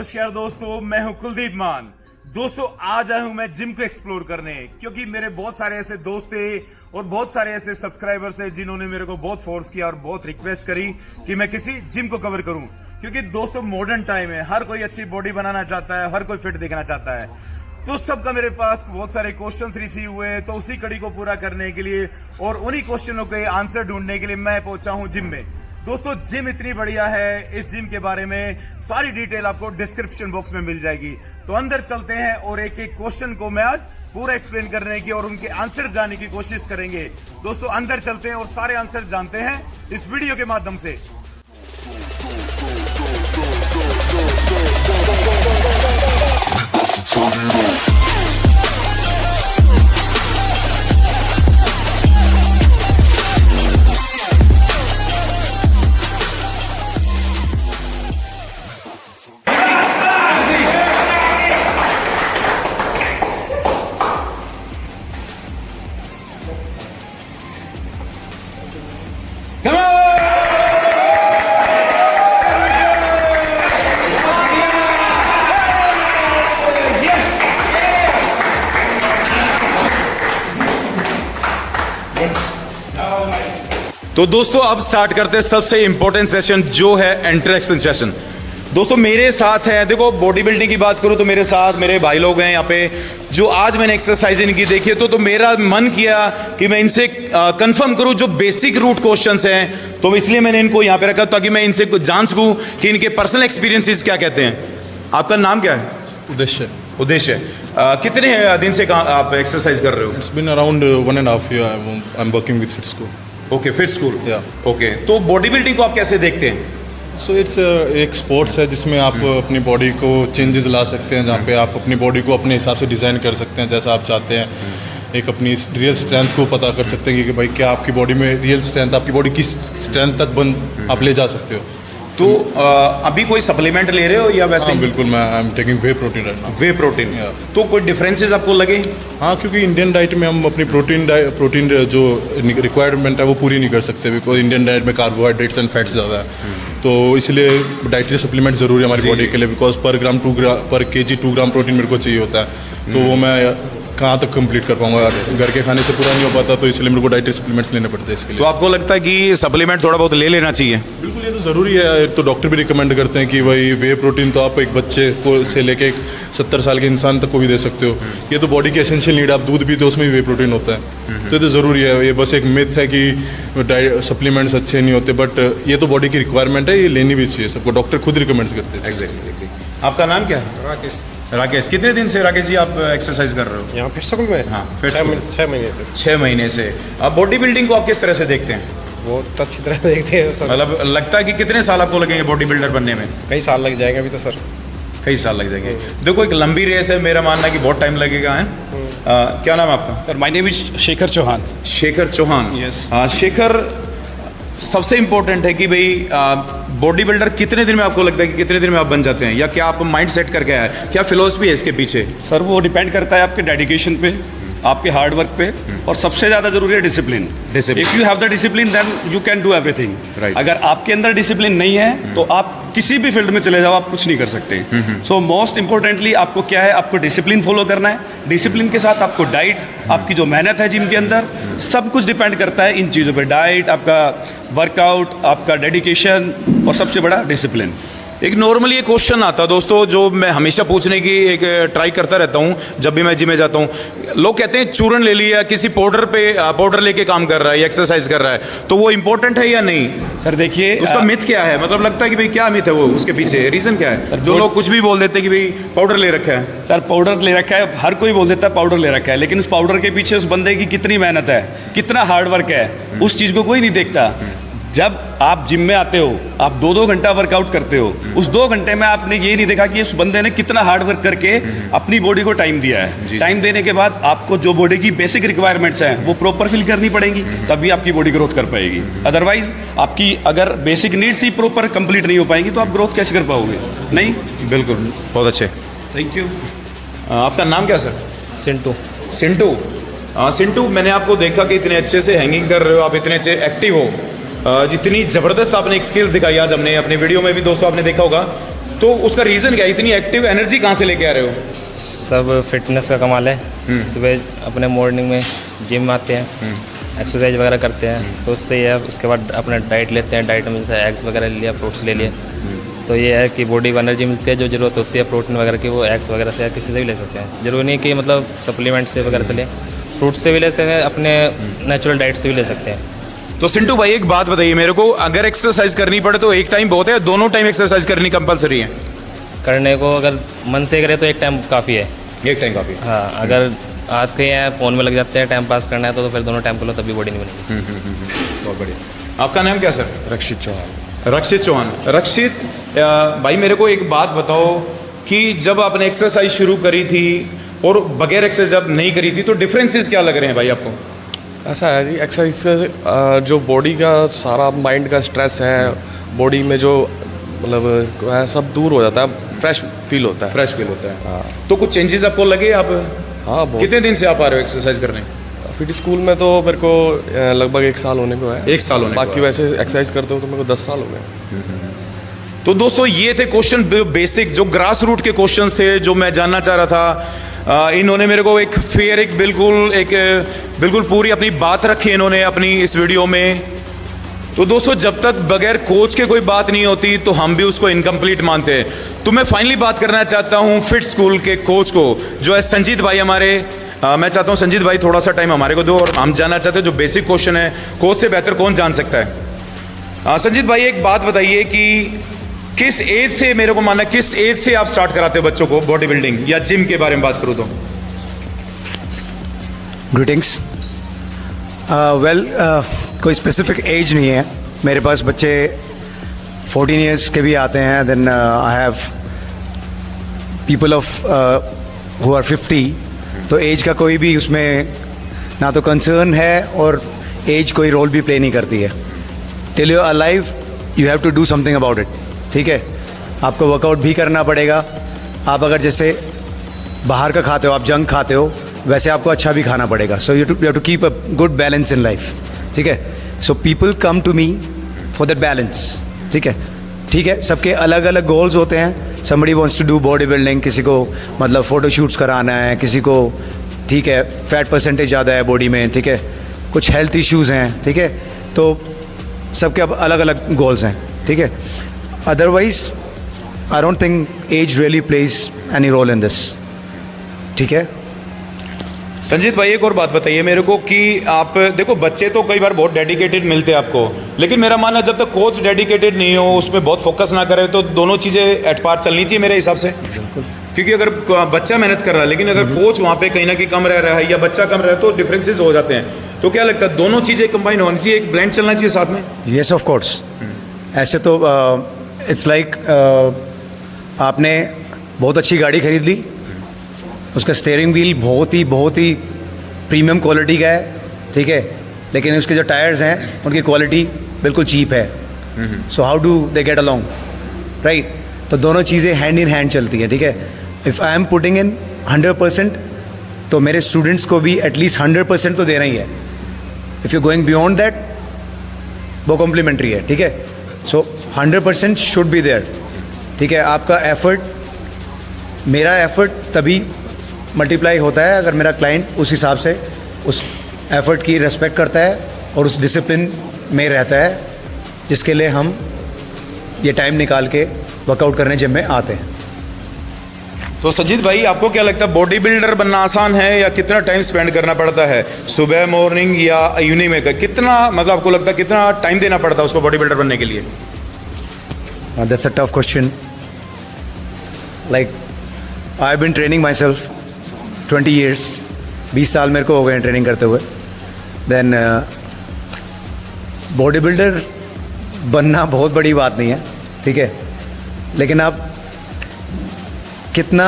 नमस्कार दोस्तों, मैं हूं कुलदीप मान। दोस्तों आज आया हूं मैं जिम को एक्सप्लोर करने, क्योंकि मेरे बहुत सारे ऐसे दोस्त थे और बहुत सारे ऐसे सब्सक्राइबर्स हैं जिन्होंने मेरे को बहुत फोर्स किया और बहुत रिक्वेस्ट करी कि मैं किसी जिम को कवर करूं। क्योंकि दोस्तों मॉडर्न टाइम है, हर कोई अच्छी बॉडी बनाना चाहता है, हर कोई फिट दिखना चाहता है। तो सबका मेरे पास बहुत सारे क्वेश्चंस रिसीव हुए, तो उसी कड़ी को पूरा करने के लिए और उन्हीं क्वेश्चनों के आंसर ढूंढने के लिए मैं पहुंचा हूं जिम में। दोस्तों जिम इतनी बढ़िया है, इस जिम के बारे में सारी डिटेल आपको डिस्क्रिप्शन बॉक्स में मिल जाएगी। तो अंदर चलते हैं और एक एक क्वेश्चन को मैं आज पूरा एक्सप्लेन करने की और उनके आंसर जानने की कोशिश करेंगे। दोस्तों अंदर चलते हैं और सारे आंसर जानते हैं इस वीडियो के माध्यम से। तो दोस्तों अब स्टार्ट करते हैं सबसे इंपॉर्टेंट सेशन, जो है इंटरेक्शन सेशन। दोस्तों मेरे साथ है, देखो बॉडी बिल्डिंग की बात करूं तो मेरे साथ मेरे भाई लोग हैं यहाँ पे, जो आज मैंने एक्सरसाइज इनकी देखी है तो मेरा मन किया कि मैं इनसे कंफर्म करूं जो बेसिक रूट क्वेश्चंस हैं। तो इसलिए मैंने इनको यहाँ पे रखा ताकि मैं इनसे जान सकूं कि इनके पर्सनल एक्सपीरियंसेस क्या कहते हैं। आपका नाम क्या है? उद्देश्य। उद्देश्य। कितने दिन से आप एक्सरसाइज कर रहे हो? It's been around 1.5 year. I'm working with Fit School. Okay, fit school. Yeah. Okay, तो बॉडी बिल्डिंग को आप कैसे देखते हैं? So it's एक स्पोर्ट्स है जिसमें आप अपनी बॉडी को चेंजेस ला सकते हैं, जहाँ पे आप अपनी बॉडी को अपने हिसाब से डिज़ाइन कर सकते हैं जैसा आप चाहते हैं। एक अपनी रियल स्ट्रेंथ को पता कर सकते हैं कि भाई क्या आपकी बॉडी में रियल स्ट्रेंथ, आपकी बॉडी किस स्ट्रेंथ तक आप ले जा सकते हो। तो अभी कोई सप्लीमेंट ले रहे हो या वैसे? हाँ बिल्कुल, मैं I am taking way protein right now. Way protein. तो कोई डिफरेंसेस आपको लगे? हाँ, क्योंकि इंडियन डाइट में हम अपनी प्रोटीन जो रिक्वायरमेंट है वो पूरी नहीं कर सकते, बिकॉज इंडियन डाइट में कार्बोहाइड्रेट्स एंड फैट्स ज़्यादा है। तो इसलिए डाइटरी सप्लीमेंट ज़रूरी है हमारी बॉडी के लिए, बिकॉज पर केजी 2 ग्राम प्रोटीन मेरे को चाहिए होता है। तो वो मैं कहाँ तक कंप्लीट कर पाऊंगा, घर के खाने से पूरा नहीं हो पाता, तो इसलिए मेरे को डाइटरी सप्लीमेंट्स लेने पड़ते हैं इसके लिए। तो आपको लगता है कि सप्लीमेंट थोड़ा बहुत ले लेना चाहिए? बिल्कुल, ये तो ज़रूरी है। तो डॉक्टर भी रिकमेंड करते हैं कि भाई वे प्रोटीन तो आप एक बच्चे को से लेके एक 70 साल के इंसान तक को भी दे सकते हो। ये तो बॉडी की एसेंशियल नीड, आप दूध पीते हो उसमें भी वे प्रोटीन होता है। तो ये तो ज़रूरी है। ये बस एक मिथ है कि सप्लीमेंट्स अच्छे नहीं होते, बट ये तो बॉडी की रिक्वायरमेंट है, ये लेनी भी चाहिए सबको, डॉक्टर खुद रिकमेंड करते हैं। एग्जैक्टली। आपका नाम क्या है? राकेश। राकेश, कितने दिन से राकेश जी आप एक्सरसाइज कर रहे हो? यहाँ फिट स्कूल में? हाँ, फिट स्कूल। 6 महीने से। 6 महीने से। अब बॉडी बिल्डिंग को आप किस तरह से देखते हैं? बहुत अच्छी तरह देखते हैं सर। मतलब लगता है कि कितने साल आपको लगेंगे बॉडी बिल्डर बनने में? कई साल लग जाएंगे अभी तो सर। कई साल लग जाएंगे। देखो एक लंबी रेस है, मेरा मानना है कि बहुत टाइम लगेगा है। क्या नाम है आपका? Sir my name is Shekhar Chauhan. Shekhar Chauhan. Yes. Shekhar, सबसे इंपॉर्टेंट है कि भाई बॉडी बिल्डर कितने दिन में आपको लगता है कि कितने दिन में आप बन जाते हैं, या क्या आप माइंड सेट करके आए, क्या फिलोसफी है इसके पीछे? सर वो डिपेंड करता है आपके डेडिकेशन पे, आपके हार्ड वर्क पे, और सबसे ज़्यादा जरूरी है discipline. If you have the discipline then you can do everything. Right. अगर आपके अंदर डिसिप्लिन नहीं है तो आप किसी भी फील्ड में चले जाओ, आप कुछ नहीं कर सकते। सो मोस्ट इंपॉर्टेंटली आपको क्या है, आपको डिसिप्लिन फॉलो करना है। डिसिप्लिन के साथ आपको डाइट, आपकी जो मेहनत है जिम के अंदर, सब कुछ डिपेंड करता है इन चीज़ों पर। डाइट, आपका वर्कआउट, आपका डेडिकेशन, और सबसे बड़ा डिसिप्लिन। एक नॉर्मली एक क्वेश्चन आता है दोस्तों, जो मैं हमेशा पूछने की एक ट्राई करता रहता हूँ जब भी मैं जिम में जाता हूँ। लोग कहते हैं चूरन ले लिया, किसी पाउडर लेके काम कर रहा है या एक्सरसाइज कर रहा है, तो वो इंपॉर्टेंट है या नहीं? सर देखिए उसका मिथ क्या है, मतलब लगता है कि भाई क्या मिथ है, वो उसके पीछे रीजन क्या है? जो लोग कुछ भी बोल देते हैं कि भाई पाउडर ले रखा है। सर पाउडर ले रखा है, हर कोई बोल देता है पाउडर ले रखा है, लेकिन उस पाउडर के पीछे उस बंदे की कितनी मेहनत है, कितना हार्ड वर्क है, उस चीज़ को कोई नहीं देखता। जब आप जिम में आते हो, आप 2-2 घंटा वर्कआउट करते हो, उस 2 घंटे में आपने ये नहीं देखा कि उस बंदे ने कितना हार्ड वर्क करके अपनी बॉडी को टाइम दिया है। टाइम देने के बाद आपको जो बॉडी की बेसिक रिक्वायरमेंट्स हैं वो प्रॉपर फिल करनी पड़ेंगी, तभी आपकी बॉडी ग्रोथ कर पाएगी। अदरवाइज आपकी अगर बेसिक नीड्स ही प्रॉपर कंप्लीट नहीं हो पाएंगी तो आप ग्रोथ कैसे कर पाओगे? नहीं। बिल्कुल, बहुत अच्छे, थैंक यू। आपका नाम क्या सर? सिंटू। सिंटू। सिंटू, मैंने आपको देखा कि इतने अच्छे से हैंगिंग कर रहे हो, आप इतने अच्छे एक्टिव हो, जितनी ज़बरदस्त आपने एक स्किल्स दिखाई आज हमने अपनी वीडियो में भी दोस्तों आपने देखा होगा। तो उसका रीज़न क्या है, इतनी एक्टिव एनर्जी कहाँ से लेके आ रहे हो? सब फिटनेस का कमाल है। सुबह अपने मॉर्निंग में जिम आते हैं, एक्सरसाइज वगैरह करते हैं, तो उससे ये है। उसके बाद अपना डाइट लेते हैं, डाइट में जैसे एग्स वगैरह ले लिया, फ्रूट्स ले लिए, तो ये है कि बॉडी को एनर्जी मिलती है। जो ज़रूरत होती है प्रोटीन वगैरह की, वो एग्स वगैरह से या किसी से भी ले सकते हैं। जरूरी नहीं कि मतलब सप्लीमेंट से वगैरह से लें, फ्रूट्स से भी लेते हैं, अपने नेचुरल डाइट से भी ले सकते हैं। तो सिंटू भाई एक बात बताइए मेरे को, अगर एक्सरसाइज करनी पड़े तो एक टाइम बहुत है, दोनों टाइम एक्सरसाइज करनी कंपलसरी है? करने को अगर मन से करे तो एक टाइम काफ़ी है। एक टाइम काफ़ी? हाँ, अगर आते हैं फ़ोन में लग जाते हैं, टाइम पास करना है तो फिर दोनों टाइम कर लो, तभी बॉडी नहीं बनेगी। बहुत बढ़िया। आपका नाम क्या सर? रक्षित चौहान। रक्षित चौहान। रक्षित भाई मेरे को एक बात बताओ कि जब आपने एक्सरसाइज शुरू करी थी और बगैर एक्सरसाइज जब नहीं करी थी, तो डिफरेंसेस क्या लग रहे हैं भाई आपको? ऐसा है जी, एक्सरसाइज से जो बॉडी का सारा माइंड का स्ट्रेस है, बॉडी में जो मतलब है सब दूर हो जाता है, फ्रेश फील होता है। फ्रेश फील होता है। तो कुछ चेंजेस आपको लगे? आप हाँ, बहुत। कितने दिन से आप आ रहे हो एक्सरसाइज करने? फिट स्कूल में तो मेरे को लगभग 1 साल होने को है। 1 साल होने को बाकी है। वैसे एक्सरसाइज करते हो तो मेरे को 10 साल हो गए। तो दोस्तों ये थे क्वेश्चन, बेसिक जो ग्रास रूट के क्वेश्चंस थे जो मैं जानना चाह रहा था। इन्होंने मेरे को एक फेयर, एक बिल्कुल पूरी अपनी बात रखी इन्होंने अपनी इस वीडियो में। तो दोस्तों जब तक बगैर कोच के कोई बात नहीं होती तो हम भी उसको इनकम्प्लीट मानते हैं। तो मैं फाइनली बात करना चाहता हूं फिट स्कूल के कोच को, जो है संजीत भाई हमारे। मैं चाहता हूं संजीत भाई थोड़ा सा टाइम हमारे को दो, और हम जानना चाहते हैं जो बेसिक क्वेश्चन है, कोच से बेहतर कौन जान सकता है। संजीत भाई एक बात बताइए कि किस एज से, मेरे को मानना किस एज से आप स्टार्ट कराते हो बच्चों को बॉडी बिल्डिंग या जिम के बारे में बात करूं तो? ग्रीटिंग्स। कोई स्पेसिफिक एज नहीं है मेरे पास। बच्चे 14 ईयर्स के भी आते हैं, then I have people of who are 50। तो एज का कोई भी उसमें ना तो कंसर्न है और एज कोई रोल भी प्ले नहीं करती है। Till you are alive you have to do something about it. ठीक है, आपको वर्कआउट भी करना पड़ेगा। आप अगर जैसे बाहर का खाते हो, आप जंक खाते हो, वैसे आपको अच्छा भी खाना पड़ेगा। So you have to keep a good balance in life. ठीक है, so people come to me for that balance. ठीक है, सबके अलग अलग गोल्स होते हैं। Somebody wants to do body building, किसी को मतलब फ़ोटो शूट्स कराना है, किसी को ठीक है फैट परसेंटेज ज़्यादा है बॉडी में, ठीक है, कुछ हेल्थ इश्यूज़ हैं। ठीक है, तो सबके अब अलग अलग गोल्स हैं। ठीक है, otherwise I don't think age really plays any role in this. ठीक है संजीत भाई एक और बात बताइए मेरे को कि आप देखो बच्चे तो कई बार बहुत डेडिकेटेड मिलते हैं आपको, लेकिन मेरा मानना जब तक कोच डेडिकेटेड नहीं हो, उसमें बहुत फोकस ना करे, तो दोनों चीज़ें एट पार चलनी चाहिए मेरे हिसाब से। क्योंकि अगर बच्चा मेहनत कर रहा है लेकिन अगर कोच वहाँ पे कहीं ना कहीं कम रह रहा है या बच्चा कम रह रहा है तो डिफरेंसेस हो जाते हैं। तो क्या लगता है दोनों चीज़ें कंबाइन होनी चाहिए, एक ब्लेंड चलना चाहिए साथ में? Yes of course. ऐसे तो इट्स लाइक आपने बहुत अच्छी गाड़ी खरीद ली, उसका स्टीयरिंग व्हील बहुत ही प्रीमियम क्वालिटी का है। ठीक है, लेकिन उसके जो टायर्स हैं उनकी क्वालिटी बिल्कुल चीप है। So how do they get along, right? तो दोनों चीज़ें हैंड इन हैंड चलती हैं। ठीक है, if I am putting in 100%, तो मेरे स्टूडेंट्स को भी एटलीस्ट 100% तो देना ही है। If you going beyond that, वो कॉम्प्लीमेंट्री है। ठीक है, सो 100% शुड बी देयर। ठीक है, आपका एफर्ट, मेरा एफर्ट तभी मल्टीप्लाई होता है अगर मेरा क्लाइंट उस हिसाब से उस एफर्ट की रिस्पेक्ट करता है और उस डिसिप्लिन में रहता है जिसके लिए हम ये टाइम निकाल के वर्कआउट करने जिम में आते हैं। तो संजीत भाई आपको क्या लगता है बॉडी बिल्डर बनना आसान है या कितना टाइम स्पेंड करना पड़ता है, सुबह मॉर्निंग या इवनिंग में? कितना मतलब आपको लगता है कितना टाइम देना पड़ता है उसको बॉडी बिल्डर बनने के लिए? That's a tough question. Like I have been training myself 20 years, 20 साल मेरे को हो गए ट्रेनिंग करते हुए। देन बॉडी बिल्डर बनना बहुत बड़ी बात नहीं है। ठीक है, लेकिन आप कितना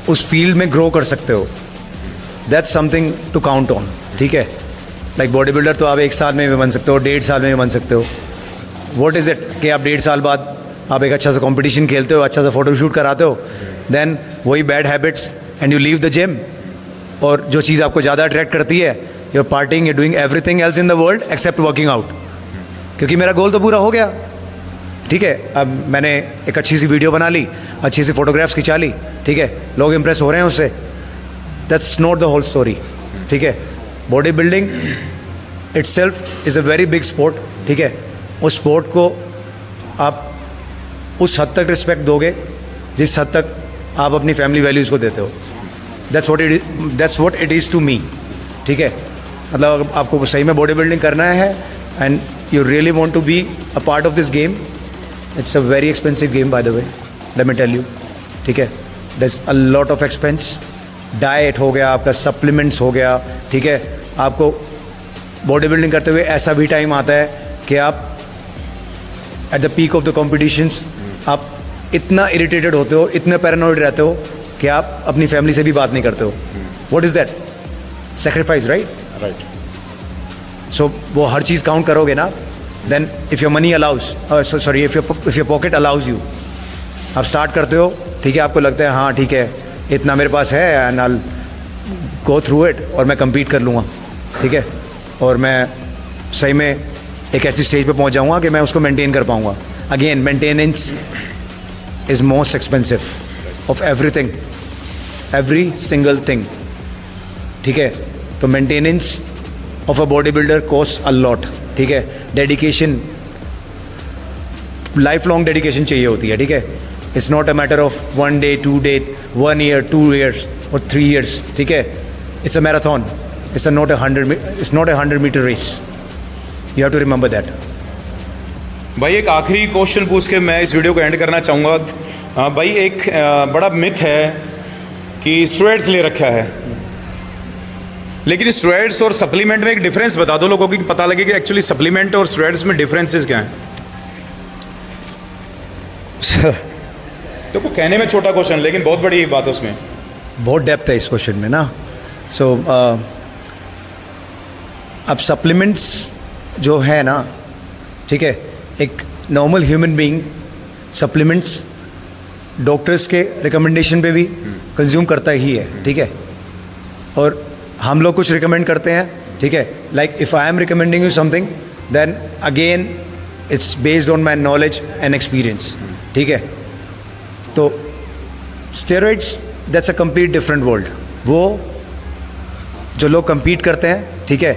उस फील्ड में ग्रो कर सकते हो, that's something to count on. ठीक है, लाइक बॉडी बिल्डर तो आप 1 साल में भी बन सकते हो, 1.5 साल में भी बन सकते हो। व्हाट इज़ इट कि आप 1.5 साल बाद आप एक अच्छा सा कंपटीशन खेलते हो, अच्छा सा फोटो शूट कराते हो, देन वही bad habits and you leave the gym. और जो चीज़ आपको ज़्यादा अट्रैक्ट करती है, you are partying, you doing everything else in the world except working out, क्योंकि मेरा गोल तो पूरा हो गया। ठीक है, अब मैंने एक अच्छी सी वीडियो बना ली, अच्छी सी फोटोग्राफ्स खिंचा ली, ठीक है, लोग इम्प्रेस हो रहे हैं उससे, that's not the whole story, ठीक है। Body building itself is a very big sport, ठीक है। उस स्पोर्ट को आप उस हद तक रिस्पेक्ट दोगे जिस हद तक आप अपनी फैमिली वैल्यूज़ को देते हो। That's what it is to me, ठीक है। मतलब अगर आपको सही में बॉडी बिल्डिंग करना है and you really want to be a part of this game, it's a very expensive game by the way, let me tell you, ठीक है। There is a lot of expense, diet हो गया आपका, supplements हो गया, ठीक है। आपको बॉडी बिल्डिंग करते हुए ऐसा भी टाइम आता है कि आप at the peak of the competitions आप इतना इरिटेटेड होते हो, इतने पैरानॉइड रहते हो कि आप अपनी फैमिली से भी बात नहीं करते हो। What is that? Sacrifice, right? So वो हर चीज़ काउंट करोगे ना, then if your money allows, sorry, if your pocket allows you, आप स्टार्ट करते हो, ठीक है, आपको लगता है हाँ ठीक है इतना मेरे पास है and I go through it और मैं compete कर लूँगा, ठीक है, और मैं सही में एक ऐसी स्टेज पे पहुँच जाऊँगा कि मैं उसको मेंटेन कर पाऊँगा। Again maintenance is most expensive of everything, every single thing, ठीक है। तो maintenance of a body builder cost a lot, ठीक है। डेडिकेशन, लाइफ लॉन्ग डेडिकेशन चाहिए होती है, ठीक है। It's not a matter of 1 day 2 day 1 year 2 years और 3 years, ठीक है। It's a marathon, it's not a 100 meter race, you have to remember that. भाई एक आखिरी क्वेश्चन पूछ के मैं इस वीडियो को एंड करना चाहूँगा। भाई एक बड़ा मिथ है कि स्टेरॉइड्स ले रखा है, लेकिन स्टेरॉइड्स और सप्लीमेंट में एक डिफरेंस बता दो लोगों को कि पता लगे कि एक्चुअली सप्लीमेंट और स्टेरॉइड्स में डिफरेंसेस क्या हैं। तो को कहने में छोटा क्वेश्चन लेकिन बहुत बड़ी बात है उसमें, बहुत डेप्थ है इस क्वेश्चन में ना। सो अब सप्लीमेंट्स जो है ना, ठीक है, एक normal human being supplements doctors के रिकमेंडेशन पे भी कंज्यूम करता ही है, ठीक है। और हम लोग कुछ रिकमेंड करते हैं, ठीक है, like if I am recommending you something then again it's based on my knowledge and experience, ठीक है। तो steroids that's a complete different world. वो जो लोग compete करते हैं, ठीक है,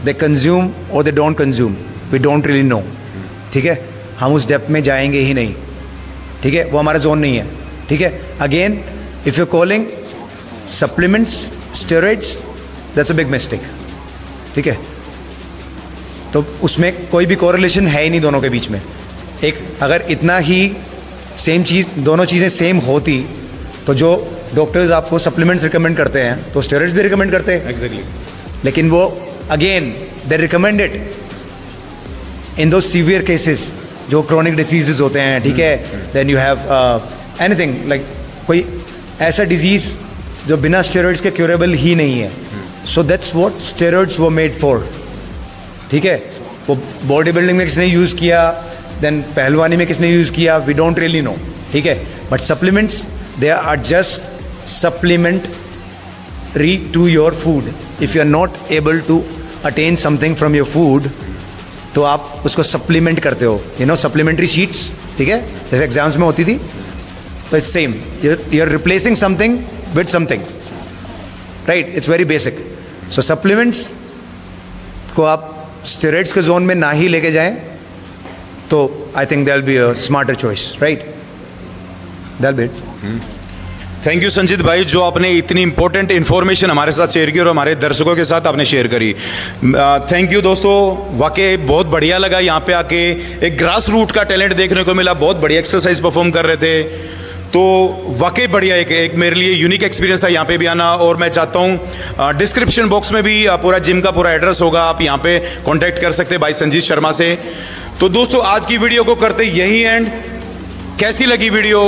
दे कंज्यूम और they don't consume, we don't really know, ठीक है। हम उस डेप्थ में जाएंगे ही नहीं, ठीक है, वो हमारा जोन नहीं है, ठीक है। Again if you calling supplements steroids that's a big mistake, ठीक है। तो उसमें कोई भी कोरिलेशन है ही नहीं दोनों के बीच में। एक अगर इतना ही सेम चीज़, दोनों चीज़ें सेम होती तो जो डॉक्टर्स आपको सप्लीमेंट्स रिकमेंड करते हैं तो स्टेरॉइड्स भी रिकमेंड करते हैं, एग्जैक्टली। लेकिन वो again they recommend it in those severe cases जो क्रोनिक डिसीजेज होते हैं, ठीक है। Then you have anything like कोई ऐसा डिजीज़ जो बिना स्टेरॉइड्स के क्यूरेबल ही नहीं है। So that's what steroids were made for, ठीक है। वो बॉडी बिल्डिंग में किसने यूज़ किया, देन पहलवानी में किसने यूज़ किया, वी डोंट रियली नो, ठीक है। But supplements they are just supplementary to your food. If you are not able to attain something from your food, तो आप उसको सप्लीमेंट करते हो, यू नो, सप्लीमेंट्री शीट्स, ठीक है, जैसे एग्जाम्स में होती थी। तो it's same, you are replacing something with something, right, it's very basic. So supplements को आप स्टेरॉइड्स के जोन में ना ही लेके जाएं तो I think there will be a smarter choice, right, there will be. Thank you Sanjeet भाई, जो आपने इतनी इंपॉर्टेंट इन्फॉर्मेशन हमारे साथ शेयर की और हमारे दर्शकों के साथ आपने शेयर करी। थैंक यू दोस्तों, वाकई बहुत बढ़िया लगा यहाँ पे आके, एक ग्रास रूट का टैलेंट देखने को मिला, बहुत बढ़िया एक्सरसाइज परफॉर्म कर रहे थे, तो वाकई बढ़िया एक मेरे लिए यूनिक एक्सपीरियंस था यहाँ पे भी आना। और मैं चाहता हूँ डिस्क्रिप्शन बॉक्स में भी पूरा जिम का पूरा एड्रेस होगा, आप यहाँ पे कॉन्टैक्ट कर सकते हैं भाई संजीत शर्मा से। तो दोस्तों आज की वीडियो को करते यही एंड, कैसी लगी वीडियो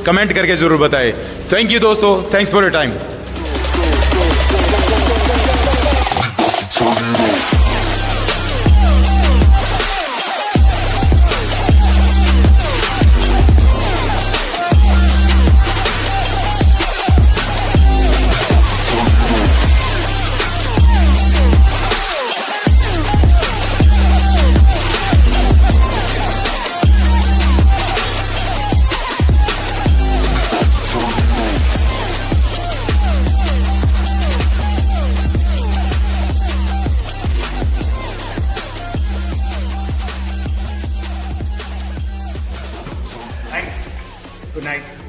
कमेंट करके जरूर बताएं। थैंक यू दोस्तों, thanks for your time. Good night.